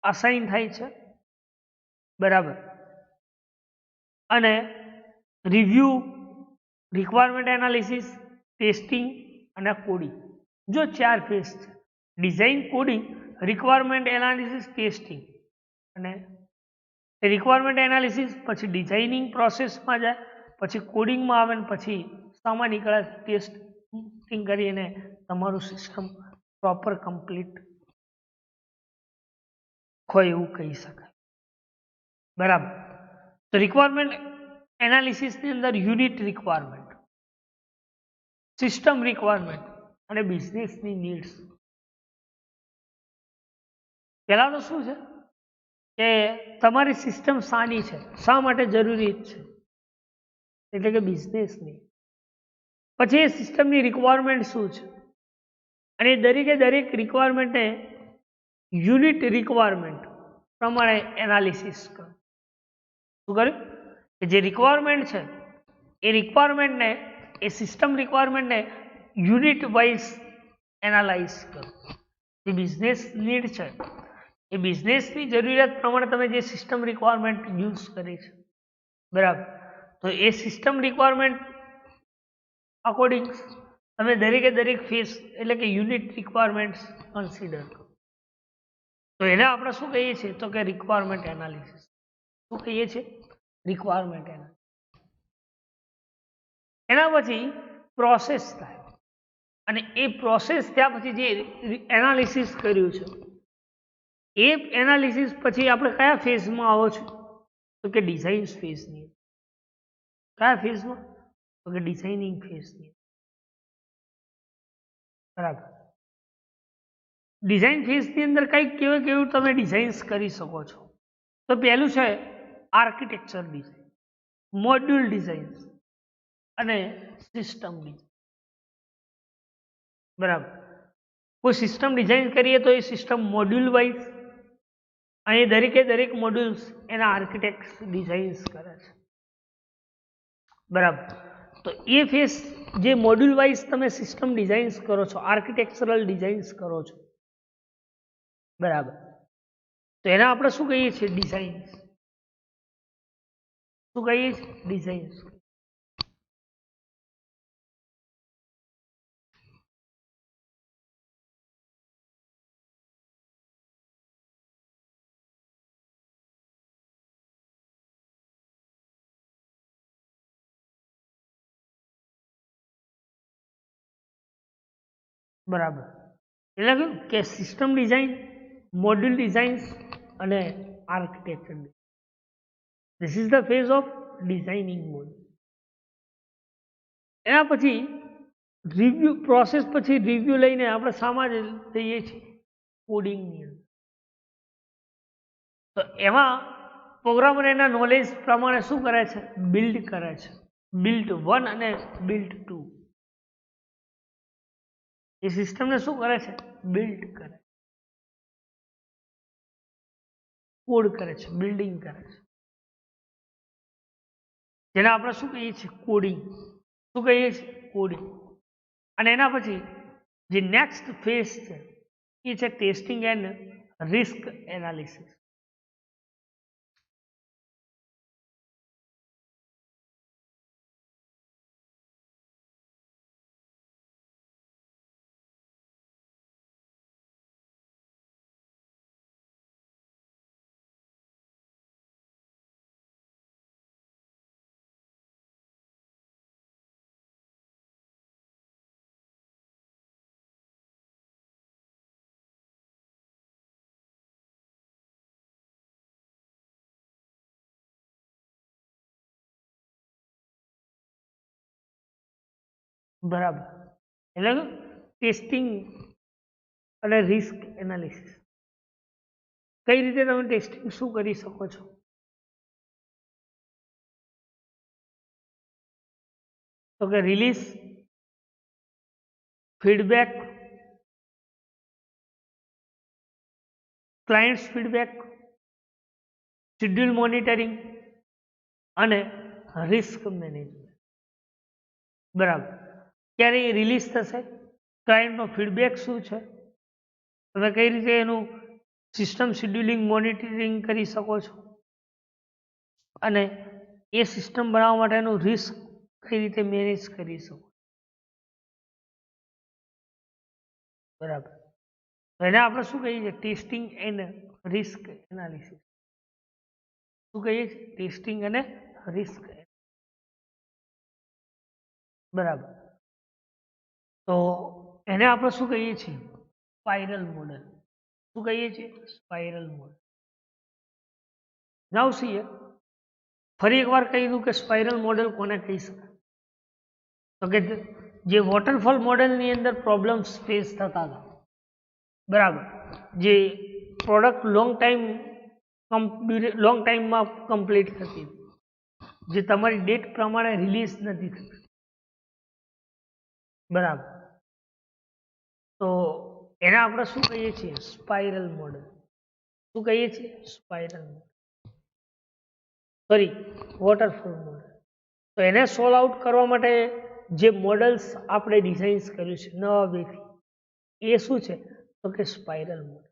અસાઇન થાય છે. બરાબર. અને રિવ્યુ, રિક્વાયરમેન્ટ એનાલિસિસ, ટેસ્ટિંગ અને કોડિંગ, જો 4 ફેઝ છે: design, coding, requirement analysis, testing. અને રિક્વાયરમેન્ટ એનાલિસિસ પછી ડિઝાઇનિંગ પ્રોસેસમાં જાય, પછી કોડિંગમાં આવે ને પછી સામાન નીકળે ટેસ્ટિંગ કરીને તમારું સિસ્ટમ પ્રોપર કમ્પ્લીટ હોય એવું કહી શકાય. બરાબર. તો રિક્વાયરમેન્ટ એનાલિસિસની અંદર યુનિટ રિક્વાયરમેન્ટ, સિસ્ટમ રિક્વાયરમેન્ટ અને બિઝનેસની નીડ્સ. પહેલા તો શું છે કે તમારી સિસ્ટમ શાની છે, શા માટે જરૂરી છે, એટલે કે બિઝનેસની. પછી એ સિસ્ટમની રિક્વાયરમેન્ટ શું છે અને દરેકે દરેક રિક્વાયરમેન્ટને યુનિટ રિક્વાયરમેન્ટ પ્રમાણે એનાલિસિસ કરો. શું કર્યું કે જે રિક્વાયરમેન્ટ છે એ રિક્વાયરમેન્ટને, એ સિસ્ટમ રિક્વાયરમેન્ટને યુનિટ વાઇઝ એનાલાઇઝ કરો. જે બિઝનેસ નીડ છે એ બિઝનેસની જરૂરિયાત પ્રમાણે તમે જે સિસ્ટમ રિક્વાયરમેન્ટ યુઝ કરી છે, બરાબર, તો એ સિસ્ટમ રિક્વાયરમેન્ટ અકોર્ડિંગ તમે દરેકે દરેક ફેસ એટલે કે યુનિટ રિક્વાયરમેન્ટ્સ કન્સિડર કરો. તો એને આપણે શું કહીએ છીએ તો કે રિક્વાયરમેન્ટ એનાલિસિસ. શું કહીએ છીએ? Requirement analysis. એના પછી પ્રોસેસ થાય અને એ પ્રોસેસ થયા પછી જે એનાલિસિસ કર્યું છે એ એનાલિસિસ પછી આપણે કયા ફેઝમાં આવો છો તો કે ડિઝાઇન ફેઝની. કયા ફેઝમાં? તો કે ડિઝાઇનિંગ ફેઝની. બરાબર. ડિઝાઇન ફેઝની અંદર કંઈક કેવું કેવું તમે ડિઝાઇન્સ કરી શકો છો. તો પહેલું છે આર્કિટેક્ચર ડિઝાઇન, મોડ્યુલ ડિઝાઇન્સ અને સિસ્ટમ ડિઝાઇન. બરાબર. કોઈ સિસ્ટમ ડિઝાઇન કરીએ તો એ સિસ્ટમ મોડ્યુલ વાઇઝ, અને દરેકે દરેક મોડ્યુલ્સ એના આર્કિટેક્ટ ડિઝાઇન્સ કરે છે. બરાબર. તો એ ફેઝ જે મોડ્યુલ વાઇઝ તમે સિસ્ટમ ડિઝાઇન્સ કરો છો, આર્કિટેક્ચરલ ડિઝાઇન્સ કરો છો, બરાબર, તો એને આપણે શું કહીએ છીએ? ડિઝાઇન્સ. શું કહીએ છીએ? ડિઝાઇન્સ. બરાબર. એટલે કેવું કે સિસ્ટમ ડિઝાઇન, મોડ્યુલ ડિઝાઇન્સ અને architecture. This is the phase of designing mode. એના પછી રિવ્યુ પ્રોસેસ, પછી રિવ્યુ લઈને આપણે શામાં જઈએ છીએ? કોડિંગની અંદર. તો એમાં પ્રોગ્રામર એના નોલેજ પ્રમાણે શું કરે છે? બિલ્ડ કરે છે. બિલ્ટ 1 અને બિલ્ટ 2. એ સિસ્ટમને શું કરે છે? બિલ્ડ કરે, કોડ કરે છે, બિલ્ડિંગ કરે છે. જેને આપણે શું કહીએ છીએ? કોડિંગ. શું કહીએ છીએ? કોડિંગ. અને એના પછી જે નેક્સ્ટ ફેઝ છે એ છે ટેસ્ટિંગ એન્ડ રિસ્ક એનાલિસિસ. બરાબર. એટલે ટેસ્ટિંગ અને રિસ્ક એનાલિસિસ. કઈ રીતે તમે ટેસ્ટિંગ શું કરી શકો છો? તો કે release, feedback, clients feedback, schedule monitoring અને રિસ્ક મેનેજમેન્ટ. બરાબર. ક્યારે એ રિલીઝ થશે? ક્લાયન્ટનો ફીડબેક શું છે? તમે કઈ રીતે એનું સિસ્ટમ શેડ્યુલિંગ મોનિટરિંગ કરી શકો છો? અને એ સિસ્ટમ બનાવવા માટેનું રિસ્ક કઈ રીતે મેનેજ કરી શકો? બરાબર. એને આપણે શું કહીએ છીએ? Testing and risk analysis. શું કહીએ છીએ? ટેસ્ટિંગ અને રિસ્ક. બરાબર. તો એને આપણે શું કહીએ છીએ? Spiral model. શું કહીએ છીએ? Spiral model. નાઉ સી ફરી એકવાર કહી દઉં કે સ્પાઇરલ મોડેલ કોને કહી શકાય, તો કે જે વોટરફોલ મોડેલની અંદર પ્રોબ્લેમ્સ ફેસ થતા હતા, બરાબર, જે પ્રોડક્ટ લોંગ ટાઈમમાં કમ્પ્લીટ થતી, જે તમારી ડેટ પ્રમાણે રિલીઝ નથી થતી, બરાબર, તો એના આપણે શું કહીએ છીએ? Spiral model. શું કહીએ છીએ? Spiral model, sorry waterfall model. તો એને સોલ્વ આઉટ કરવા માટે જે મોડલ્સ આપણે ડિઝાઇન્સ કર્યું છે નવા વેથી, એ શું છે? તો કે સ્પાઇરલ મોડેલ.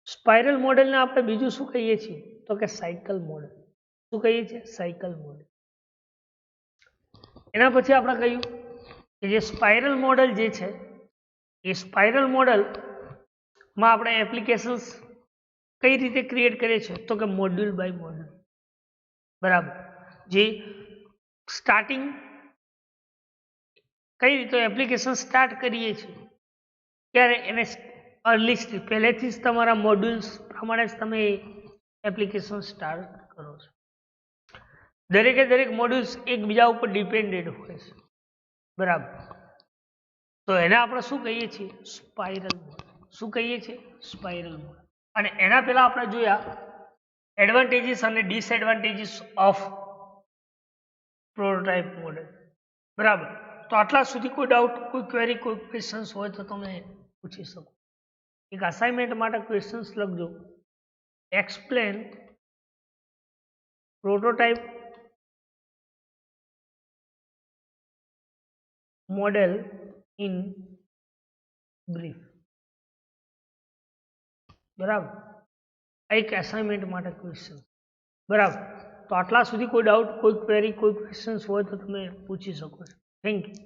સ્પાઇરલ મોડેલને આપણે બીજું શું કહીએ છીએ? તો કે સાયકલ મોડેલ. શું કહીએ છીએ? Cycle model. એના પછી આપણે કહ્યું કે જે સ્પાઇરલ મોડેલ જે છે એ સ્પાઇરલ મોડેલમાં આપણે એપ્લિકેશન્સ કઈ રીતે ક્રિએટ કરીએ છીએ? તો કે મોડ્યુલ બાય મોડ્યુલ, બરાબર. જે સ્ટાર્ટિંગ કઈ રીતે એપ્લિકેશન સ્ટાર્ટ કરીએ છીએ ત્યારે એને અર્લી સ્ટેજ પહેલેથી જ તમારા મોડ્યુલ્સ પ્રમાણે જ તમે એપ્લિકેશન સ્ટાર્ટ કરો છો. દરેકે દરેક મોડ્યુલ્સ એકબીજા ઉપર ડિપેન્ડેડ હોય છે, બરાબર. તો એને આપણે શું કહીએ છીએ? Spiral model. શું કહીએ છીએ? Spiral model. અને એના પહેલા આપણે જોયા એડવાન્ટેજીસ અને ડિસએડવાન્ટેજીસ ઓફ પ્રોટોટાઇપ મોડેલ, બરાબર. તો આટલા સુધી કોઈ ડાઉટ, કોઈ ક્વેરી, કોઈ ક્વેશ્ચન્સ હોય તો તમે પૂછી શકો. એક અસાઇનમેન્ટ માટે ક્વેશ્ચન્સ લખજો. Explain prototype model in brief, બરાબર. એક એસાઇનમેન્ટ માટે ક્વેશ્ચન, બરાબર. તો આટલા સુધી કોઈ ડાઉટ, કોઈ ક્વેરી, કોઈ ક્વેશ્ચન્સ હોય તો તમે પૂછી શકો છો. Thank you.